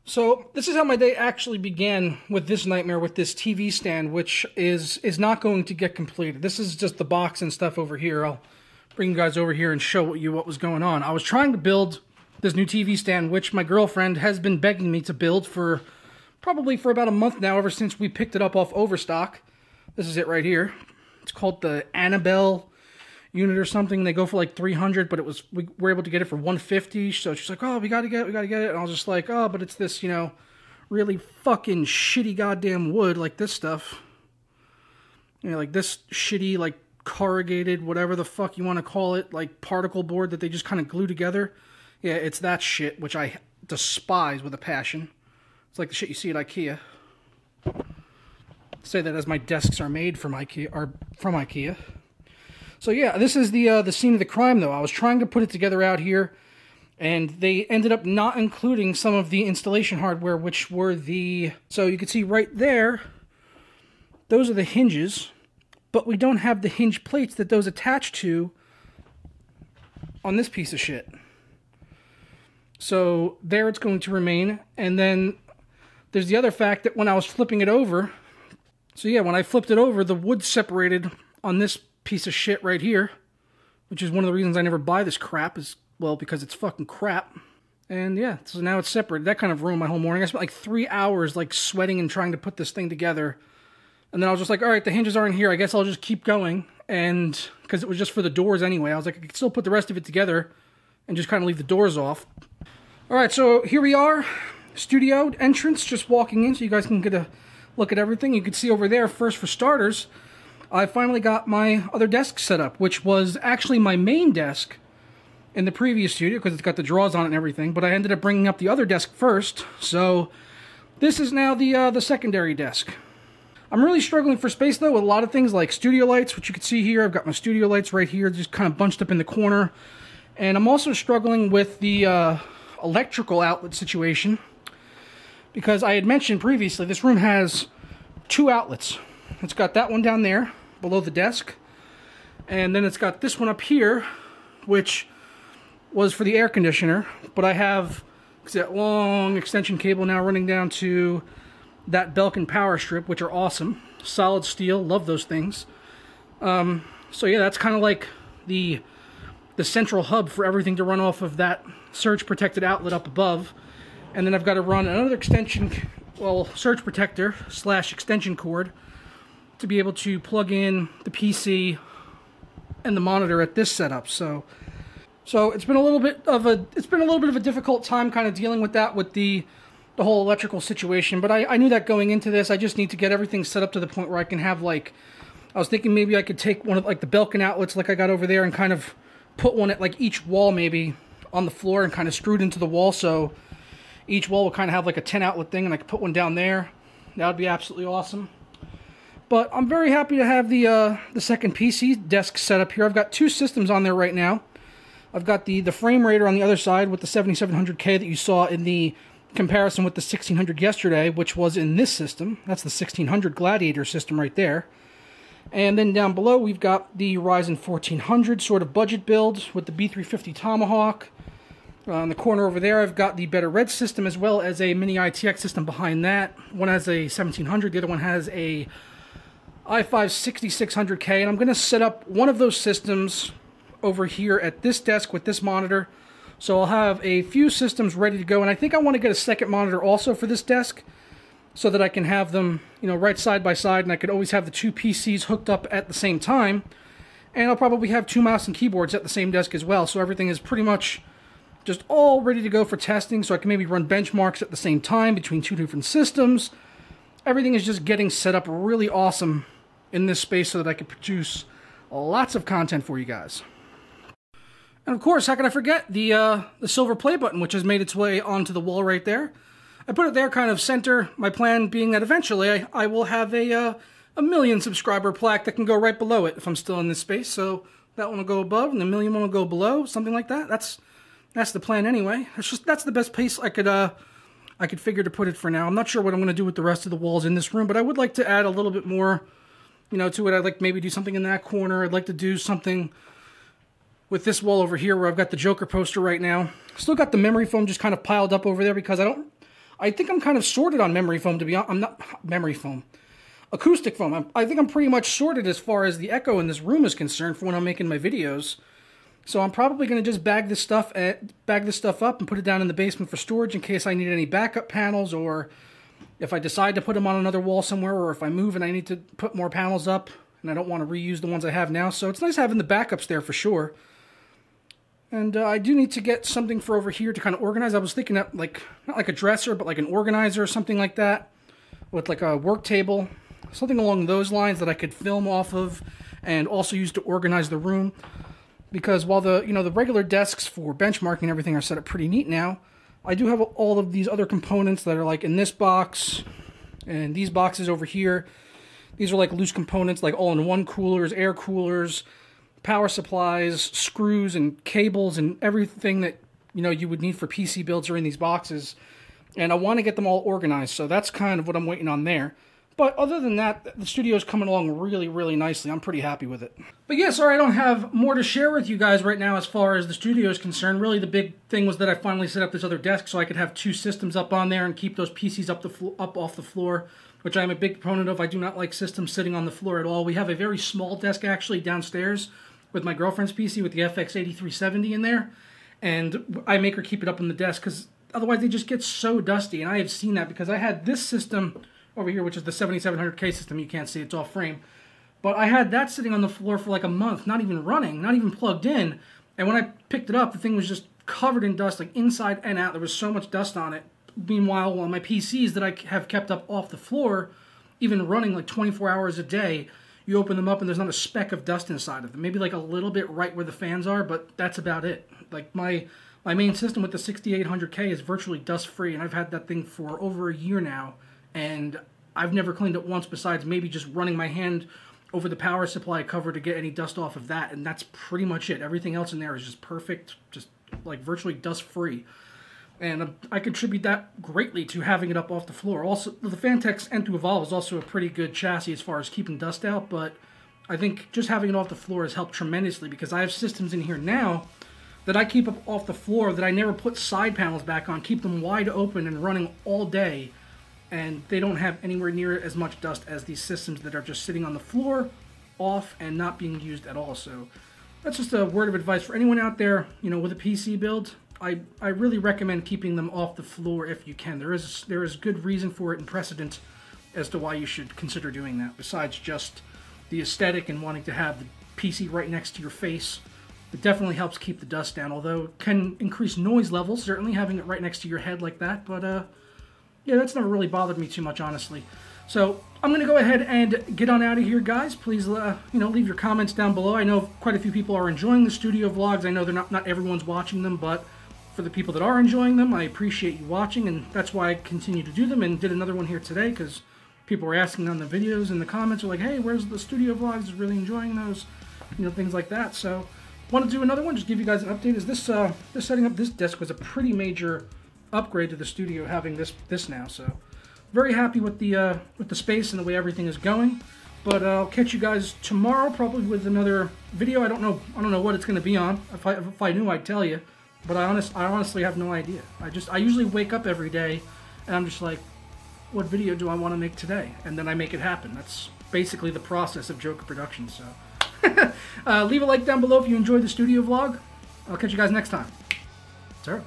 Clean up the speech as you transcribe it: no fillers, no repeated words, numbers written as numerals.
So this is how my day actually began with this nightmare with this TV stand, which is not going to get completed. This is just the box and stuff over here. I'll bring you guys over here and show you what was going on. I was trying to build this new TV stand, which my girlfriend has been begging me to build for probably for about a month now, ever since we picked it up off Overstock. This is it right here. It's called the Annabelle unit or something. They go for like 300, but we were able to get it for 150. So she's like, "Oh, we gotta get it." And I was just like, "Oh, but it's this, really fucking shitty goddamn wood, like this stuff. Like this shitty, like corrugated, whatever the fuck you want to call it, like particle board that they just kind of glue together. Yeah, it's that shit, which I despise with a passion. It's like the shit you see at IKEA. Say that as my desks are made from IKEA. So yeah, this is the scene of the crime, though. I was trying to put it together out here, and they ended up not including some of the installation hardware, which were so you can see right there, those are the hinges, but we don't have the hinge plates that those attach to on this piece of shit. So there it's going to remain, and then there's the other fact that when I was flipping it over, so yeah, when I flipped it over, the wood separated on this piece of shit right here, which is one of the reasons I never buy this crap, is, well, because it's fucking crap. And yeah, so now it's separated. That kind of ruined my whole morning. I spent like 3 hours like sweating and trying to put this thing together. And then I was just like, all right, the hinges aren't here. I guess I'll just keep going. And because it was just for the doors anyway, I was like, I could still put the rest of it together and just kind of leave the doors off. All right, so here we are, studio entrance, just walking in so you guys can get a look at everything. You can see over there, first for starters, I finally got my other desk set up, which was actually my main desk in the previous studio because it's got the drawers on it and everything, but I ended up bringing up the other desk first, so this is now the secondary desk. I'm really struggling for space, though, with a lot of things like studio lights, which you can see here. I've got my studio lights right here, just kind of bunched up in the corner, and I'm also struggling with the electrical outlet situation because I had mentioned previously this room has 2 outlets. It's got that one down there below the desk, and then it's got this one up here, which was for the air conditioner, but I have that long extension cable now running down to that Belkin power strip, which are awesome. Solid steel, love those things. So yeah, that's kind of like the central hub for everything to run off of that surge protected outlet up above. And then I've got to run another extension, well, surge protector / extension cord to be able to plug in the PC and the monitor at this setup. So it's been a little bit of a difficult time kind of dealing with that, with the whole electrical situation. But I knew that going into this. I just need to get everything set up to the point where I can have, like, I was thinking maybe I could take one of like the Belkin outlets like I got over there and kind of put one at like each wall maybe on the floor and kind of screwed into the wall, so each wall will kind of have like a 10 outlet thing, and I could put one down there. That would be absolutely awesome. But I'm very happy to have the second PC desk set up here. I've got 2 systems on there right now. I've got the frame rater on the other side with the 7700K that you saw in the comparison with the 1600 yesterday, which was in this system. That's the 1600 Gladiator system right there. And then down below we've got the Ryzen 1400 sort of budget build with the B350 Tomahawk. In the corner over there I've got the Better Red system as well as a mini ITX system behind that. One has a 1700, the other one has a i5 6600K, and I'm going to set up one of those systems over here at this desk with this monitor. So I'll have a few systems ready to go, and I think I want to get a second monitor also for this desk so that I can have them, right side by side, and I could always have the 2 PCs hooked up at the same time. And I'll probably have 2 mouse and keyboards at the same desk as well, so everything is pretty much just all ready to go for testing, so I can maybe run benchmarks at the same time between 2 different systems. Everything is just getting set up really awesome in this space so that I can produce lots of content for you guys. And of course, how could I forget the silver play button, which has made its way onto the wall right there. I put it there kind of center, my plan being that eventually I will have a 1,000,000 subscriber plaque that can go right below it if I'm still in this space. So that one will go above and the 1,000,000 one will go below, something like that. That's the plan anyway. That's the best place I could figure to put it for now. I'm not sure what I'm going to do with the rest of the walls in this room, but I would like to add a little bit more, to it. I'd like maybe do something in that corner. I'd like to do something with this wall over here where I've got the Joker poster right now. Still got the memory foam just kind of piled up over there because I think I'm kind of sorted on memory foam, to be honest. I'm not memory foam. Acoustic foam. I think I'm pretty much sorted as far as the echo in this room is concerned for when I'm making my videos. So I'm probably going to just bag this stuff up and put it down in the basement for storage in case I need any backup panels, or if I decide to put them on another wall somewhere, or if I move and I need to put more panels up and I don't want to reuse the ones I have now. So it's nice having the backups there for sure. And I do need to get something for over here to kind of organize. I was thinking of like, not like a dresser, but like an organizer or something like that, with like a work table, something along those lines that I could film off of and also use to organize the room. Because while the regular desks for benchmarking and everything are set up pretty neat now, I do have all of these other components that are like in this box and these boxes over here. These are like loose components, like all-in-one coolers, air coolers, power supplies, screws and cables, and everything that you would need for PC builds are in these boxes. And I want to get them all organized, so that's kind of what I'm waiting on there. But other than that, the studio's coming along really, really nicely. I'm pretty happy with it. But yeah, sorry I don't have more to share with you guys right now as far as the studio is concerned. Really, the big thing was that I finally set up this other desk so I could have 2 systems up on there and keep those PCs up off the floor, which I'm a big proponent of. I do not like systems sitting on the floor at all. We have a very small desk actually downstairs with my girlfriend's PC with the FX8370 in there, and I make her keep it up on the desk because otherwise they just get so dusty. And I have seen that because I had this system over here, which is the 7700K system. You can't see, it's off frame. But I had that sitting on the floor for like a month, not even running, not even plugged in. And when I picked it up, the thing was just covered in dust, like inside and out. There was so much dust on it. Meanwhile, on my PCs that I have kept up off the floor, even running like 24 hours a day, you open them up and there's not a speck of dust inside of them. Maybe like a little bit right where the fans are, but that's about it. Like my main system with the 6800K is virtually dust-free, and I've had that thing for over a year now. And I've never cleaned it once besides maybe just running my hand over the power supply cover to get any dust off of that, and that's pretty much it. Everything else in there is just perfect, just like virtually dust-free. And I contribute that greatly to having it up off the floor. Also, the Fantex N2 Evolve is also a pretty good chassis as far as keeping dust out, but I think just having it off the floor has helped tremendously because I have systems in here now that I keep up off the floor that I never put side panels back on, keep them wide open and running all day, and they don't have anywhere near as much dust as these systems that are just sitting on the floor, off, and not being used at all. So that's just a word of advice for anyone out there, with a PC build. I really recommend keeping them off the floor if you can. There is good reason for it and precedent as to why you should consider doing that, besides just the aesthetic and wanting to have the PC right next to your face. It definitely helps keep the dust down, although it can increase noise levels, certainly having it right next to your head like that, but yeah, that's never really bothered me too much, honestly. So I'm going to go ahead and get on out of here, guys. Please, leave your comments down below. I know quite a few people are enjoying the studio vlogs. I know they're not everyone's watching them, but for the people that are enjoying them, I appreciate you watching, and that's why I continue to do them, and did another one here today, because people were asking on the videos and the comments, are like, hey, where's the studio vlogs? Really enjoying those, things like that. So want to do another one, just give you guys an update. Is this setting up this desk was a pretty major upgrade to the studio, having this now. So very happy with the space and the way everything is going. But I'll catch you guys tomorrow, probably with another video. I don't know what it's going to be on. If I knew, I'd tell you. But I honestly have no idea. I usually wake up every day and I'm just like, what video do I want to make today? And then I make it happen. That's basically the process of Joker production. So leave a like down below if you enjoyed the studio vlog. I'll catch you guys next time. Sir.